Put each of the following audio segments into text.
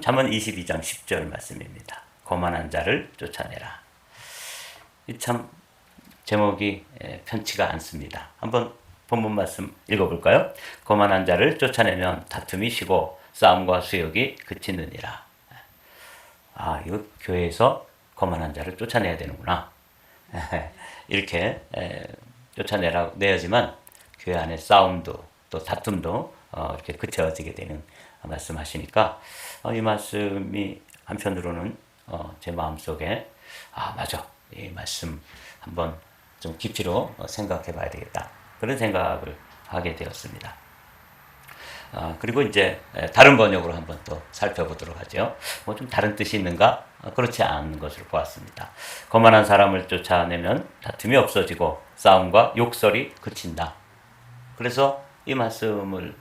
잠언 22장 10절 말씀입니다. 거만한 자를 쫓아내라. 이 참 제목이 편치가 않습니다. 한번 본문 말씀 읽어볼까요? 거만한 자를 쫓아내면 다툼이 쉬고 싸움과 수욕이 그치느니라. 아, 이거 교회에서 거만한 자를 쫓아내야 되는구나. 이렇게 쫓아내라고 내야지만 교회 안에 싸움도 또 다툼도 이렇게 그쳐지게 되는 말씀하시니까 이 말씀이 한편으로는 제 마음속에 맞아, 이 말씀 한번 좀 깊이로 생각해 봐야 되겠다, 그런 생각을 하게 되었습니다. 그리고 이제 다른 번역으로 한번 또 살펴보도록 하죠. 뭐 좀 다른 뜻이 있는가? 그렇지 않은 것으로 보았습니다. 거만한 사람을 쫓아내면 다툼이 없어지고 싸움과 욕설이 그친다. 그래서 이 말씀을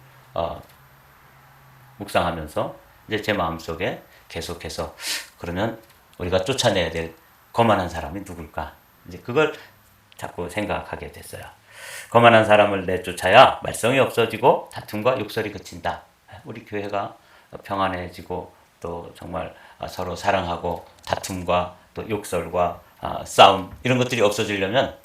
묵상하면서 이제 제 마음속에 계속해서 그러면 우리가 쫓아내야 될 거만한 사람이 누굴까? 이제 그걸 자꾸 생각하게 됐어요. 거만한 사람을 내쫓아야 말썽이 없어지고 다툼과 욕설이 그친다. 우리 교회가 평안해지고 또 정말 서로 사랑하고 다툼과 또 욕설과 싸움 이런 것들이 없어지려면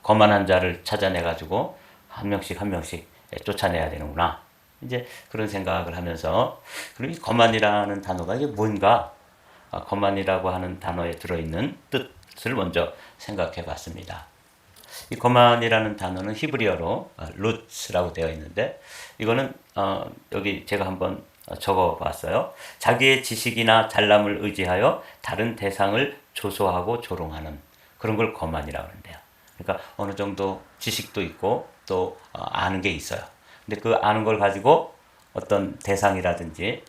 거만한 자를 찾아내가지고 한 명씩 쫓아내야 되는구나. 이제 그런 생각을 하면서, 그리고 이 거만이라는 단어가 이게 뭔가, 거만이라고 하는 단어에 들어있는 뜻을 먼저 생각해 봤습니다. 이 거만이라는 단어는 히브리어로 루츠라고 되어 있는데, 이거는 여기 제가 한번 적어 봤어요. 자기의 지식이나 잘남을 의지하여 다른 대상을 조소하고 조롱하는 그런 걸 거만이라고 하는데요. 그러니까 어느 정도 지식도 있고 또 아는 게 있어요. 근데 그 아는 걸 가지고 어떤 대상이라든지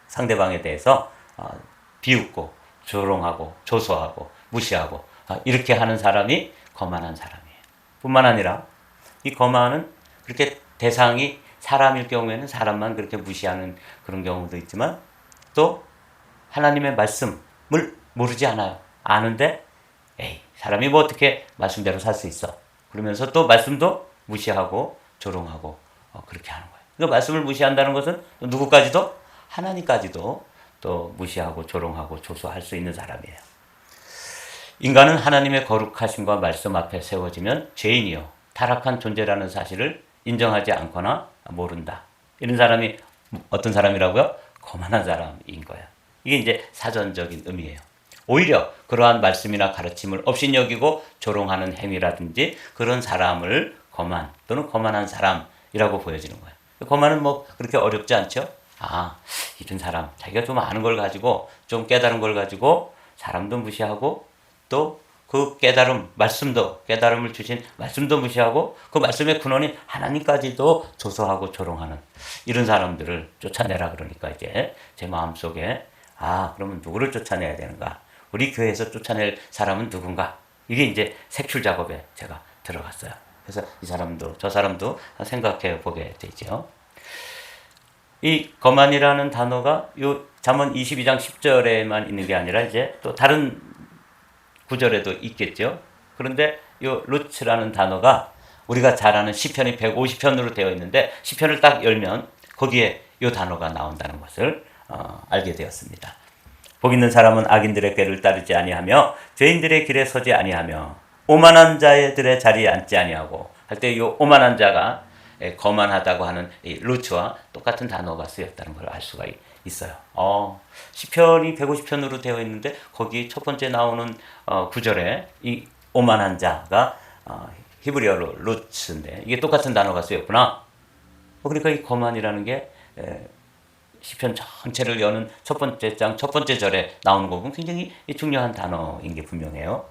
상대방에 대해서 비웃고 조롱하고 조소하고 무시하고 이렇게 하는 사람이 거만한 사람이에요. 뿐만 아니라 이 거만은 그렇게 대상이 사람일 경우에는 사람만 그렇게 무시하는 그런 경우도 있지만, 또 하나님의 말씀을 모르지 않아요. 아는데 에이, 사람이 뭐 어떻게 말씀대로 살 수 있어, 그러면서 또 말씀도 무시하고 조롱하고 그렇게 하는 거예요. 그 말씀을 무시한다는 것은 누구까지도, 하나님까지도 또 무시하고 조롱하고 조소할 수 있는 사람이에요. 인간은 하나님의 거룩하심과 말씀 앞에 세워지면 죄인이요 타락한 존재라는 사실을 인정하지 않거나 모른다. 이런 사람이 어떤 사람이라고요? 거만한 사람인 거예요. 이게 이제 사전적인 의미예요. 오히려 그러한 말씀이나 가르침을 업신여기고 조롱하는 행위라든지 그런 사람을 거만 또는 거만한 사람이라고 보여지는 거예요. 거만은 뭐 그렇게 어렵지 않죠? 이런 사람, 자기가 좀 아는 걸 가지고, 좀 깨달은 걸 가지고 사람도 무시하고 또 그 깨달음을 주신 말씀도 무시하고 그 말씀의 근원인 하나님까지도 조소하고 조롱하는 이런 사람들을 쫓아내라. 그러니까 이제 제 마음속에 그러면 누구를 쫓아내야 되는가? 우리 교회에서 쫓아낼 사람은 누군가? 이게 이제 색출 작업에 제가 들어갔어요. 그래서 이 사람도 저 사람도 생각해 보게 되죠. 이 거만이라는 단어가 요 잠언 22장 10절에만 있는 게 아니라 이제 또 다른 구절에도 있겠죠. 그런데 요 루츠라는 단어가 우리가 잘 아는 시편이 150편으로 되어 있는데 시편을 딱 열면 거기에 요 단어가 나온다는 것을 알게 되었습니다. 복 있는 사람은 악인들의 꾀를 따르지 아니하며 죄인들의 길에 서지 아니하며 오만한 자들의 자리에 앉지 아니하고 할 때 이 오만한 자가 거만하다고 하는 이 루츠와 똑같은 단어가 쓰였다는 걸 알 수가 있어요. 시편이 150편으로 되어 있는데 거기 첫 번째 나오는 구절에 이 오만한 자가 히브리어로 루츠인데 이게 똑같은 단어가 쓰였구나. 그러니까 이 거만이라는 게 시편 전체를 여는 첫 번째 장 첫 번째 절에 나오는 거 보면 굉장히 중요한 단어인 게 분명해요.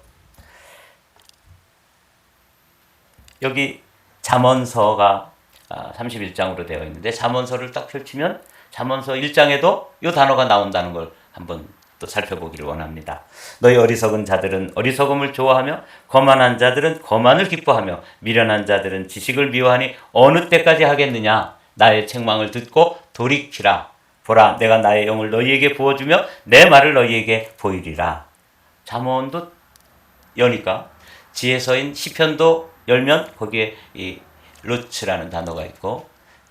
여기 잠언서가 31장으로 되어 있는데 잠언서를 딱 펼치면 잠언서 1장에도 이 단어가 나온다는 걸 한번 또 살펴보기를 원합니다. 너희 어리석은 자들은 어리석음을 좋아하며 거만한 자들은 거만을 기뻐하며 미련한 자들은 지식을 미워하니 어느 때까지 하겠느냐? 나의 책망을 듣고 돌이키라. 보라, 내가 나의 영을 너희에게 부어주며 내 말을 너희에게 보이리라. 잠언도 여니까 지혜서인 시편도 열면 거기에 이 루츠라는 단어가 있고,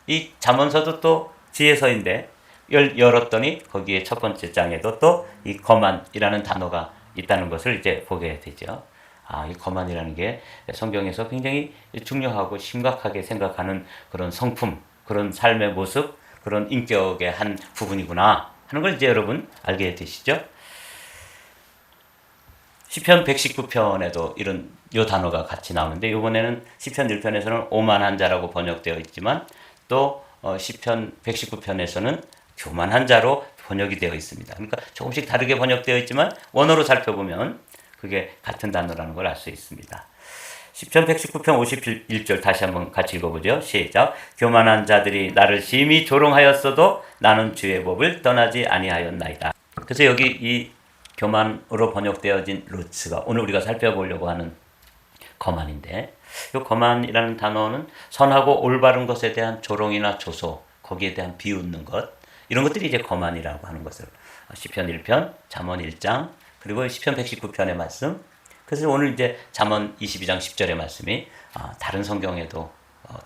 이 잠언서도 또 지혜서인데 열었더니 거기에 첫 번째 장에도 또 이 거만이라는 단어가 있다는 것을 이제 보게 되죠. 이 거만이라는 게 성경에서 굉장히 중요하고 심각하게 생각하는 그런 성품, 그런 삶의 모습, 그런 인격의 한 부분이구나 하는 걸 이제 여러분 알게 되시죠? 시편 119편에도 이런 요 단어가 같이 나오는데 이번에는 시편 1편에서는 오만한 자라고 번역되어 있지만 또 시편 119편에서는 교만한 자로 번역이 되어 있습니다. 그러니까 조금씩 다르게 번역되어 있지만 원어로 살펴보면 그게 같은 단어라는 걸 알 수 있습니다. 시편 119편 51절 다시 한번 같이 읽어보죠. 시작. 교만한 자들이 나를 심히 조롱하였어도 나는 주의 법을 떠나지 아니하였나이다. 그래서 여기 이 교만으로 번역되어진 루츠가 오늘 우리가 살펴보려고 하는 거만인데 이 거만이라는 단어는 선하고 올바른 것에 대한 조롱이나 조소, 거기에 대한 비웃는 것 이런 것들이 이제 거만이라고 하는 것을 시편 1편, 잠언 1장 그리고 시편 119편의 말씀 그래서 오늘 이제 잠언 22장 10절의 말씀이 다른 성경에도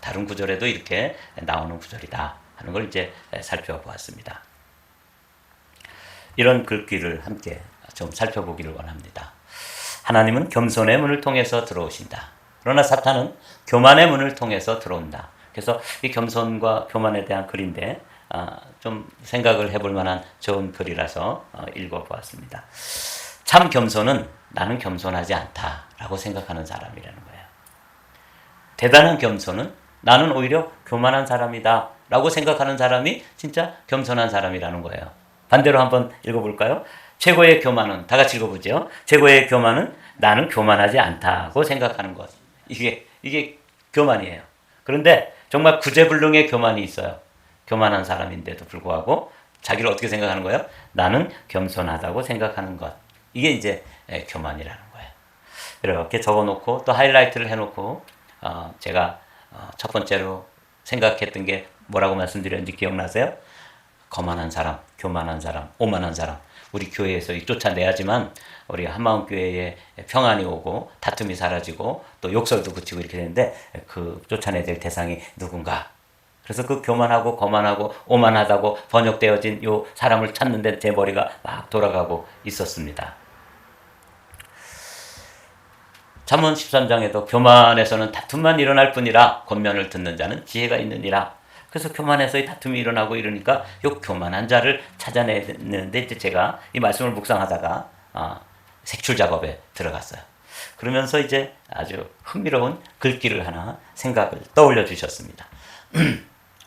다른 구절에도 이렇게 나오는 구절이다 하는 걸 이제 살펴보았습니다. 이런 글귀를 함께 좀 살펴보기를 원합니다. 하나님은 겸손의 문을 통해서 들어오신다. 그러나 사탄은 교만의 문을 통해서 들어온다. 그래서 이 겸손과 교만에 대한 글인데 좀 생각을 해볼 만한 좋은 글이라서 읽어보았습니다. 참 겸손은 나는 겸손하지 않다라고 생각하는 사람이라는 거예요. 대단한 겸손은 나는 오히려 교만한 사람이다 라고 생각하는 사람이 진짜 겸손한 사람이라는 거예요. 반대로 한번 읽어볼까요? 최고의 교만은 다 같이 읽어보죠. 최고의 교만은 나는 교만하지 않다고 생각하는 것. 이게 교만이에요. 그런데 정말 구제불능의 교만이 있어요. 교만한 사람인데도 불구하고 자기를 어떻게 생각하는 거예요? 나는 겸손하다고 생각하는 것. 이게 이제 교만이라는 거예요. 이렇게 적어놓고 또 하이라이트를 해놓고 제가 첫 번째로 생각했던 게 뭐라고 말씀드렸는지 기억나세요? 거만한 사람, 교만한 사람, 오만한 사람. 우리 교회에서 쫓아내야지만 우리 한마음교회에 평안이 오고 다툼이 사라지고 또 욕설도 그치고 이렇게 되는데 그 쫓아내야 될 대상이 누군가. 그래서 그 교만하고 거만하고 오만하다고 번역되어진 요 사람을 찾는데 제 머리가 막 돌아가고 있었습니다. 잠언 13장에도 교만에서는 다툼만 일어날 뿐이라 권면을 듣는 자는 지혜가 있느니라. 그래서 교만해서 이 다툼이 일어나고 이러니까 요 교만한 자를 찾아내는데 이제 제가 이 말씀을 묵상하다가 색출 작업에 들어갔어요. 그러면서 이제 아주 흥미로운 글귀를 하나 생각을 떠올려 주셨습니다.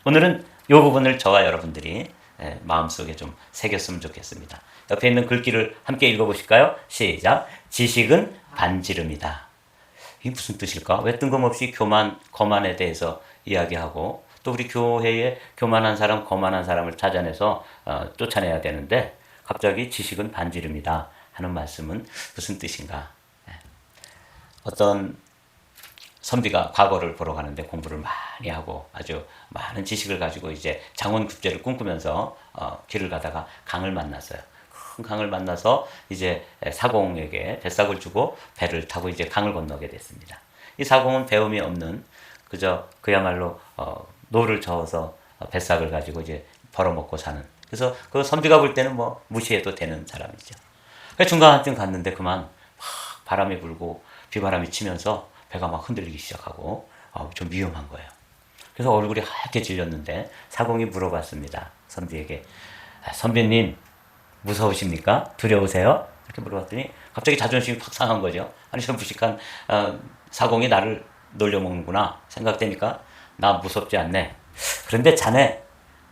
오늘은 이 부분을 저와 여러분들이 마음속에 좀 새겼으면 좋겠습니다. 옆에 있는 글귀를 함께 읽어보실까요? 시작. 지식은 반지름이다. 이게 무슨 뜻일까? 왜 뜬금없이 거만에 대해서 이야기하고 또 우리 교회에 교만한 사람, 거만한 사람을 찾아내서 쫓아내야 되는데 갑자기 지식은 반지름이다 하는 말씀은 무슨 뜻인가? 어떤 선비가 과거를 보러 가는데 공부를 많이 하고 아주 많은 지식을 가지고 이제 장원급제를 꿈꾸면서 길을 가다가 강을 만났어요. 큰 강을 만나서 이제 사공에게 뱃삭을 주고 배를 타고 이제 강을 건너게 됐습니다. 이 사공은 배움이 없는 그야말로 노를 저어서 뱃삭을 가지고 이제 벌어먹고 사는. 그래서 그 선비가 볼 때는 뭐 무시해도 되는 사람이죠. 중간쯤 갔는데 그만 막 바람이 불고 비바람이 치면서 배가 막 흔들리기 시작하고 좀 위험한 거예요. 그래서 얼굴이 하얗게 질렸는데 사공이 물어봤습니다. 선비에게. 선비님 무서우십니까? 두려우세요? 이렇게 물어봤더니 갑자기 자존심이 확 상한 거죠. 아니 저 무식한 사공이 나를 놀려먹는구나 생각되니까 나 무섭지 않네. 그런데 자네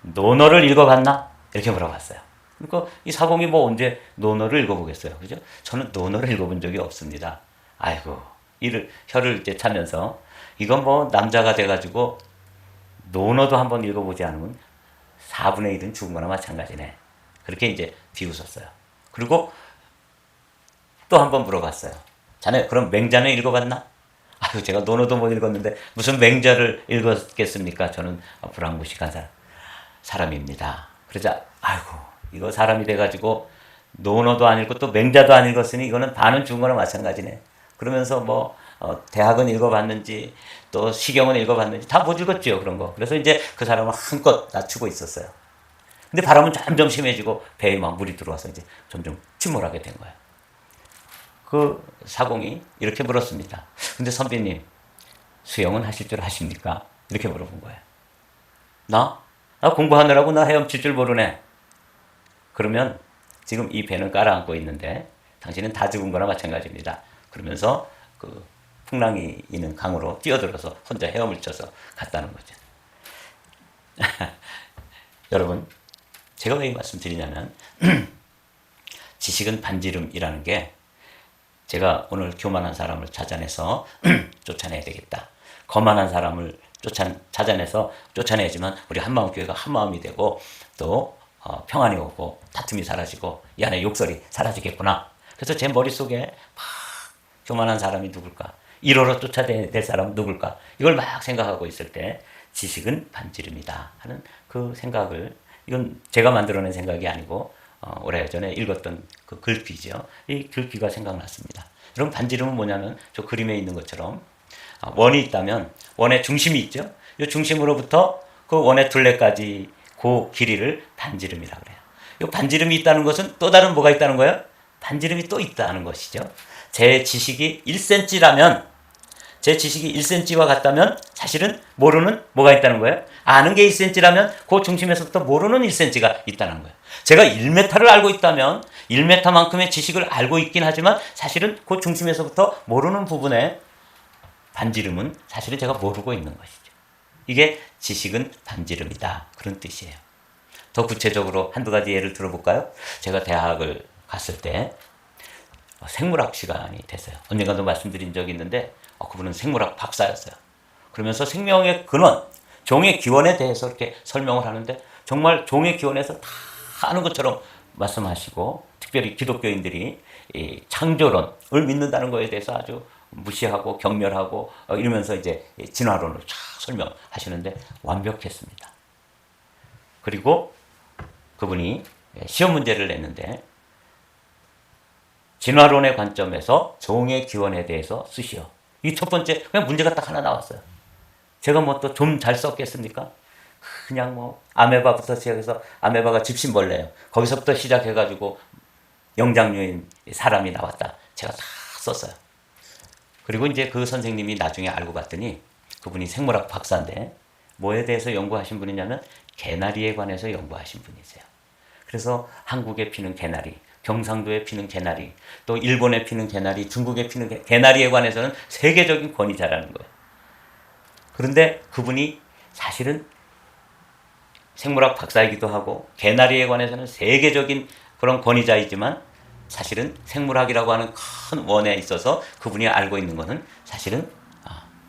논어를 읽어봤나? 이렇게 물어봤어요. 그러니까 이 사공이 뭐 언제 논어를 읽어보겠어요. 그죠? 저는 논어를 읽어본 적이 없습니다. 아이고, 혀를 이제 차면서 이건 뭐 남자가 돼가지고 논어도 한번 읽어보지 않으면 4분의 1은 죽은 거나 마찬가지네. 그렇게 이제 비웃었어요. 그리고 또 한번 물어봤어요. 자네 그럼 맹자는 읽어봤나? 아유, 제가 논어도 못 읽었는데 무슨 맹자를 읽었겠습니까? 저는 불황무식한 사람입니다. 그러자 아이고, 이거 사람이 돼가지고 논어도 안 읽고 또 맹자도 안 읽었으니 이거는 반은 죽은 거나 마찬가지네. 그러면서 뭐 대학은 읽어봤는지 또 시경은 읽어봤는지 다 못 읽었죠, 그런 거. 그래서 이제 그 사람을 한껏 낮추고 있었어요. 근데 바람은 점점 심해지고 배에 막 물이 들어와서 이제 점점 침몰하게 된 거예요. 그 사공이 이렇게 물었습니다. 근데 선배님, 수영은 하실 줄 아십니까? 이렇게 물어본 거예요. 나 공부하느라고 나 헤엄칠 줄 모르네. 그러면 지금 이 배는 깔아앉고 있는데 당신은 다 죽은 거나 마찬가지입니다. 그러면서 그 풍랑이 있는 강으로 뛰어들어서 혼자 헤엄을 쳐서 갔다는 거죠. 여러분, 제가 왜 이 말씀 드리냐면 지식은 반지름이라는 게 제가 오늘 교만한 사람을 찾아내서 쫓아내야 되겠다. 거만한 사람을 찾아내서 쫓아내지만 우리 한마음교회가 한마음이 되고 또 평안이 오고 다툼이 사라지고 이 안에 욕설이 사라지겠구나. 그래서 제 머릿속에 막 교만한 사람이 누굴까? 1호로 쫓아내야 될 사람은 누굴까? 이걸 막 생각하고 있을 때 지식은 반지름이다 하는 그 생각을, 이건 제가 만들어낸 생각이 아니고 오래전에 읽었던 그 글귀죠. 이 글귀가 생각났습니다. 여러분, 반지름은 뭐냐면 저 그림에 있는 것처럼 원이 있다면 원의 중심이 있죠. 이 중심으로부터 그 원의 둘레까지 그 길이를 반지름이라고 그래요. 이 반지름이 있다는 것은 또 다른 뭐가 있다는 거예요? 반지름이 또 있다는 것이죠. 제 지식이 1cm라면, 제 지식이 1cm와 같다면 사실은 모르는 뭐가 있다는 거예요? 아는 게 1cm라면 그 중심에서부터 모르는 1cm가 있다는 거예요. 제가 1m를 알고 있다면 1m만큼의 지식을 알고 있긴 하지만 사실은 그 중심에서부터 모르는 부분의 반지름은 사실은 제가 모르고 있는 것이죠. 이게 지식은 반지름이다, 그런 뜻이에요. 더 구체적으로 한두 가지 예를 들어볼까요? 제가 대학을 갔을 때 생물학 시간이 됐어요. 언젠가도 말씀드린 적이 있는데 그분은 생물학 박사였어요. 그러면서 생명의 근원, 종의 기원에 대해서 이렇게 설명을 하는데 정말 종의 기원에서 다 아는 것처럼 말씀하시고, 특별히 기독교인들이 이 창조론을 믿는다는 것에 대해서 아주 무시하고 경멸하고 이러면서 이제 진화론을 쫙 설명하시는데 완벽했습니다. 그리고 그분이 시험 문제를 냈는데 진화론의 관점에서 종의 기원에 대해서 쓰시오. 이 첫 번째 그냥 문제가 딱 하나 나왔어요. 제가 뭐 또 좀 잘 썼겠습니까? 그냥 뭐 아메바부터 시작해서, 아메바가 집신벌레예요. 거기서부터 시작해가지고 영장류인 사람이 나왔다. 제가 다 썼어요. 그리고 이제 그 선생님이 나중에 알고 봤더니 그분이 생물학 박사인데 뭐에 대해서 연구하신 분이냐면 개나리에 관해서 연구하신 분이세요. 그래서 한국에 피는 개나리, 경상도에 피는 개나리, 또 일본에 피는 개나리, 중국에 피는 개나리에 관해서는 세계적인 권위자라는 거예요. 그런데 그분이 사실은 생물학 박사이기도 하고 개나리에 관해서는 세계적인 그런 권위자이지만 사실은 생물학이라고 하는 큰 원에 있어서 그분이 알고 있는 것은 사실은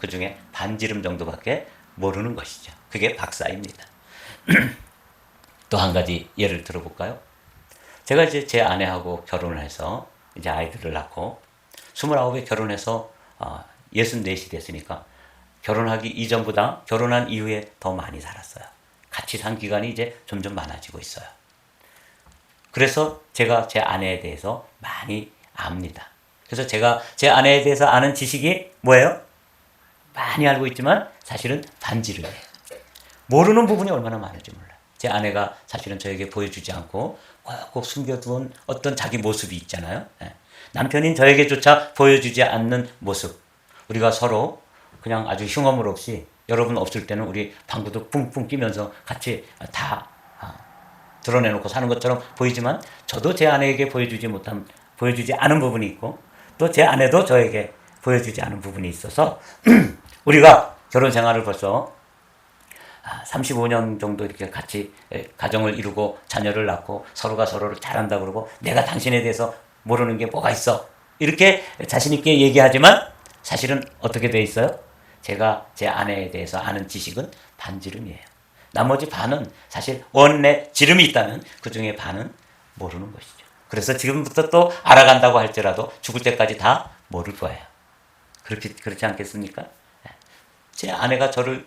그 중에 반지름 정도밖에 모르는 것이죠. 그게 박사입니다. 또 한 가지 예를 들어볼까요? 제가 이제 제 아내하고 결혼을 해서 이제 아이들을 낳고 29에 결혼해서 64이 됐으니까 결혼하기 이전보다 결혼한 이후에 더 많이 살았어요. 같이 산 기간이 이제 점점 많아지고 있어요. 그래서 제가 제 아내에 대해서 많이 압니다. 그래서 제가 제 아내에 대해서 아는 지식이 뭐예요? 많이 알고 있지만 사실은 반지름이에요. 모르는 부분이 얼마나 많은지 몰라요. 제 아내가 사실은 저에게 보여주지 않고 꼭 숨겨둔 어떤 자기 모습이 있잖아요. 남편인 저에게조차 보여주지 않는 모습. 우리가 서로 그냥 아주 흉어물 없이, 여러분 없을 때는 우리 방구도 뿡뿡 끼면서 같이 다 드러내놓고 사는 것처럼 보이지만 저도 제 아내에게 보여주지 않은 부분이 있고 또 제 아내도 저에게 보여주지 않은 부분이 있어서 우리가 결혼 생활을 벌써 35년 정도 이렇게 같이 가정을 이루고 자녀를 낳고 서로가 서로를 잘한다 그러고 내가 당신에 대해서 모르는 게 뭐가 있어 이렇게 자신 있게 얘기하지만 사실은 어떻게 돼 있어요? 제가 제 아내에 대해서 아는 지식은 반지름이에요. 나머지 반은 사실 원의 지름이 있다면 그 중에 반은 모르는 것이죠. 그래서 지금부터 또 알아간다고 할지라도 죽을 때까지 다 모를 거예요. 그렇지 않겠습니까? 제 아내가 저를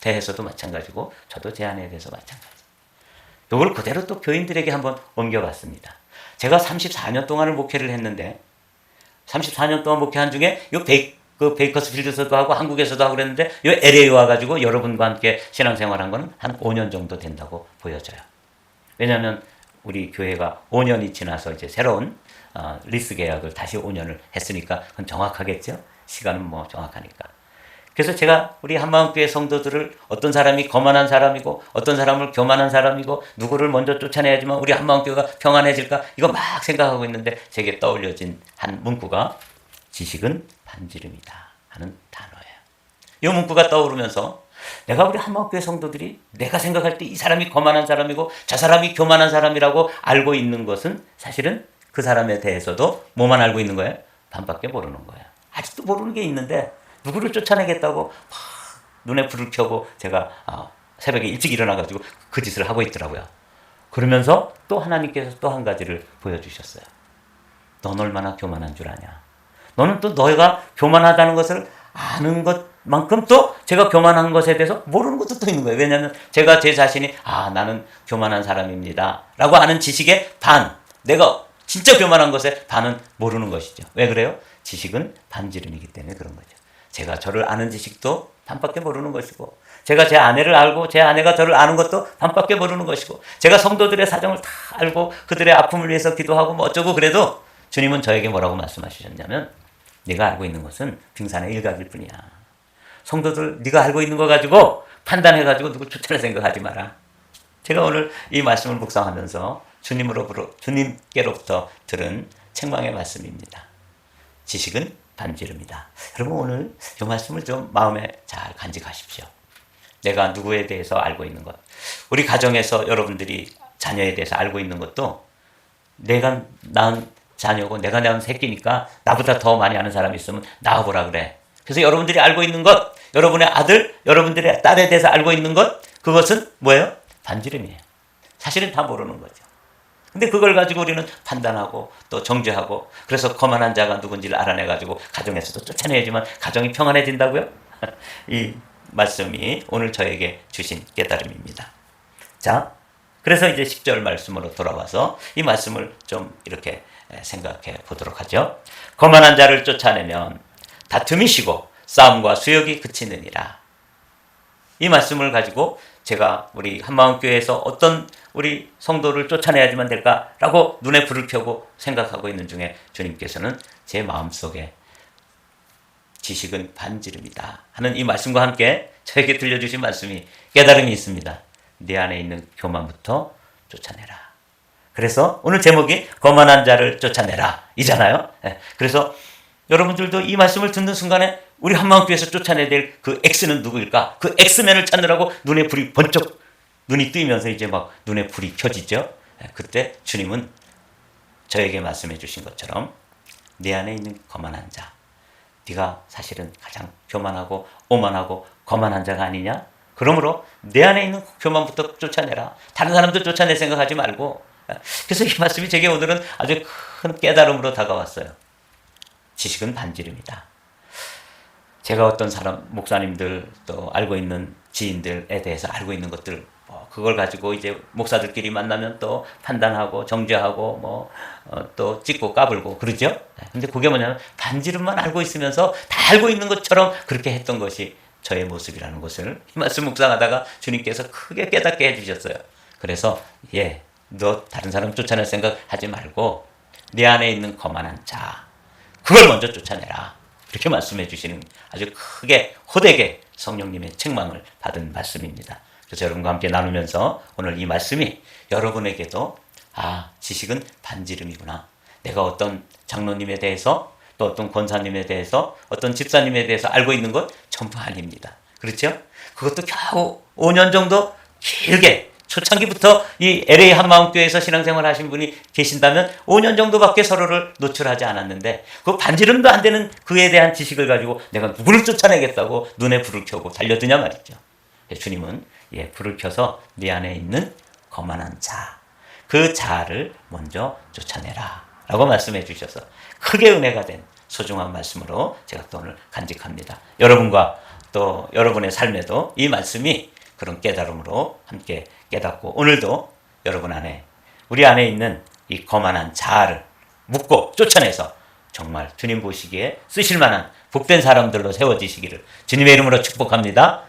대해서도 마찬가지고 저도 제 아내에 대해서 마찬가지. 이걸 그대로 또 교인들에게 한번 옮겨봤습니다. 제가 34년 동안을 목회를 했는데 34년 동안 목회한 중에 그 베이커스필드에서도 하고 한국에서도 하고 그랬는데 요 LA 와가지고 여러분과 함께 신앙생활한 거는 한 5년 정도 된다고 보여져요. 왜냐하면 우리 교회가 5년이 지나서 이제 새로운 리스 계약을 다시 5년을 했으니까 그건 정확하겠죠. 시간은 뭐 정확하니까. 그래서 제가 우리 한마음교회 성도들을 어떤 사람이 거만한 사람이고 어떤 사람을 교만한 사람이고 누구를 먼저 쫓아내야지만 우리 한마음교회가 평안해질까 이거 막 생각하고 있는데 제게 떠올려진 한 문구가 지식은 반지름이다 하는 단어예요. 이 문구가 떠오르면서 내가 우리 한마음교회 성도들이 내가 생각할 때 이 사람이 거만한 사람이고 저 사람이 교만한 사람이라고 알고 있는 것은 사실은 그 사람에 대해서도 뭐만 알고 있는 거예요? 반밖에 모르는 거예요. 아직도 모르는 게 있는데 누구를 쫓아내겠다고 막 눈에 불을 켜고 제가 새벽에 일찍 일어나가지고 그 짓을 하고 있더라고요. 그러면서 또 하나님께서 또 한 가지를 보여주셨어요. 넌 얼마나 교만한 줄 아냐. 너는 또 너희가 교만하다는 것을 아는 것만큼 또 제가 교만한 것에 대해서 모르는 것도 또 있는 거예요. 왜냐하면 제가 제 자신이 나는 교만한 사람입니다 라고 하는 지식의 반, 내가 진짜 교만한 것의 반은 모르는 것이죠. 왜 그래요? 지식은 반지름이기 때문에 그런 거죠. 제가 저를 아는 지식도 반밖에 모르는 것이고 제가 제 아내를 알고 제 아내가 저를 아는 것도 반밖에 모르는 것이고 제가 성도들의 사정을 다 알고 그들의 아픔을 위해서 기도하고 뭐 어쩌고 그래도 주님은 저에게 뭐라고 말씀하셨냐면 네가 알고 있는 것은 빙산의 일각일 뿐이야. 성도들 네가 알고 있는 거 가지고 판단해가지고 누구 쫓아낼 생각하지 마라. 제가 오늘 이 말씀을 묵상하면서 주님께로부터 들은 책망의 말씀입니다. 지식은 반지름이다. 여러분 오늘 이 말씀을 좀 마음에 잘 간직하십시오. 내가 누구에 대해서 알고 있는 것. 우리 가정에서 여러분들이 자녀에 대해서 알고 있는 것도 내가 낳은 자녀고 내가 낳은 새끼니까 나보다 더 많이 아는 사람이 있으면 낳아보라 그래. 그래서 여러분들이 알고 있는 것, 여러분의 아들, 여러분들의 딸에 대해서 알고 있는 것, 그것은 뭐예요? 반지름이에요. 사실은 다 모르는 거죠. 근데 그걸 가지고 우리는 판단하고 또 정죄하고 그래서 거만한 자가 누군지를 알아내가지고 가정에서도 쫓아내야지만 가정이 평안해진다고요? 이 말씀이 오늘 저에게 주신 깨달음입니다. 자, 그래서 이제 10절 말씀으로 돌아와서 이 말씀을 좀 이렇게 생각해 보도록 하죠. 거만한 자를 쫓아내면 다툼이 쉬고 싸움과 수욕이 그치느니라. 이 말씀을 가지고 제가 우리 한마음교회에서 어떤 우리 성도를 쫓아내야지만 될까라고 눈에 불을 켜고 생각하고 있는 중에 주님께서는 제 마음속에 지식은 반지름이다 하는 이 말씀과 함께 저에게 들려주신 말씀이 깨달음이 있습니다. 네 안에 있는 교만부터 쫓아내라. 그래서 오늘 제목이 거만한 자를 쫓아내라 이잖아요. 그래서 여러분들도 이 말씀을 듣는 순간에 우리 한마음교회에서 쫓아내야 될 그 X는 누구일까? 그 X맨을 찾느라고 눈에 불이 번쩍 눈이 뜨이면서 이제 막 눈에 불이 켜지죠. 그때 주님은 저에게 말씀해 주신 것처럼 내 안에 있는 거만한 자, 네가 사실은 가장 교만하고 오만하고 거만한 자가 아니냐? 그러므로 내 안에 있는 교만부터 쫓아내라. 다른 사람들 쫓아낼 생각하지 말고. 그래서 이 말씀이 제게 오늘은 아주 큰 깨달음으로 다가왔어요. 지식은 반지름이다. 제가 어떤 사람, 목사님들 또 알고 있는 지인들에 대해서 알고 있는 것들, 그걸 가지고 이제 목사들끼리 만나면 또 판단하고 정죄하고 또 찍고 까불고 그러죠. 근데 그게 뭐냐면 반지름만 알고 있으면서 다 알고 있는 것처럼 그렇게 했던 것이 저의 모습이라는 것을 이 말씀 묵상하다가 주님께서 크게 깨닫게 해주셨어요. 그래서 너 다른 사람 쫓아낼 생각 하지 말고 네 안에 있는 거만한 자, 그걸 먼저 쫓아내라. 이렇게 말씀해 주시는 아주 크게 호되게 성령님의 책망을 받은 말씀입니다. 그래서 여러분과 함께 나누면서 오늘 이 말씀이 여러분에게도 지식은 반지름이구나. 내가 어떤 장로님에 대해서 또 어떤 권사님에 대해서 어떤 집사님에 대해서 알고 있는 것 전부 아닙니다. 그렇죠? 그것도 겨우 5년 정도 길게 초창기부터 이 LA 한마음교회에서 신앙생활 하신 분이 계신다면 5년 정도밖에 서로를 노출하지 않았는데 그 반지름도 안 되는 그에 대한 지식을 가지고 내가 누구를 쫓아내겠다고 눈에 불을 켜고 달려드냐 말이죠. 주님은 불을 켜서 네 안에 있는 거만한 자, 그 자를 먼저 쫓아내라 라고 말씀해 주셔서 크게 은혜가 된 소중한 말씀으로 제가 또 오늘 간직합니다. 여러분과 또 여러분의 삶에도 이 말씀이 그런 깨달음으로 함께 깨닫고 오늘도 여러분 안에 우리 안에 있는 이 거만한 자아를 묶고 쫓아내서 정말 주님 보시기에 쓰실 만한 복된 사람들로 세워지시기를 주님의 이름으로 축복합니다.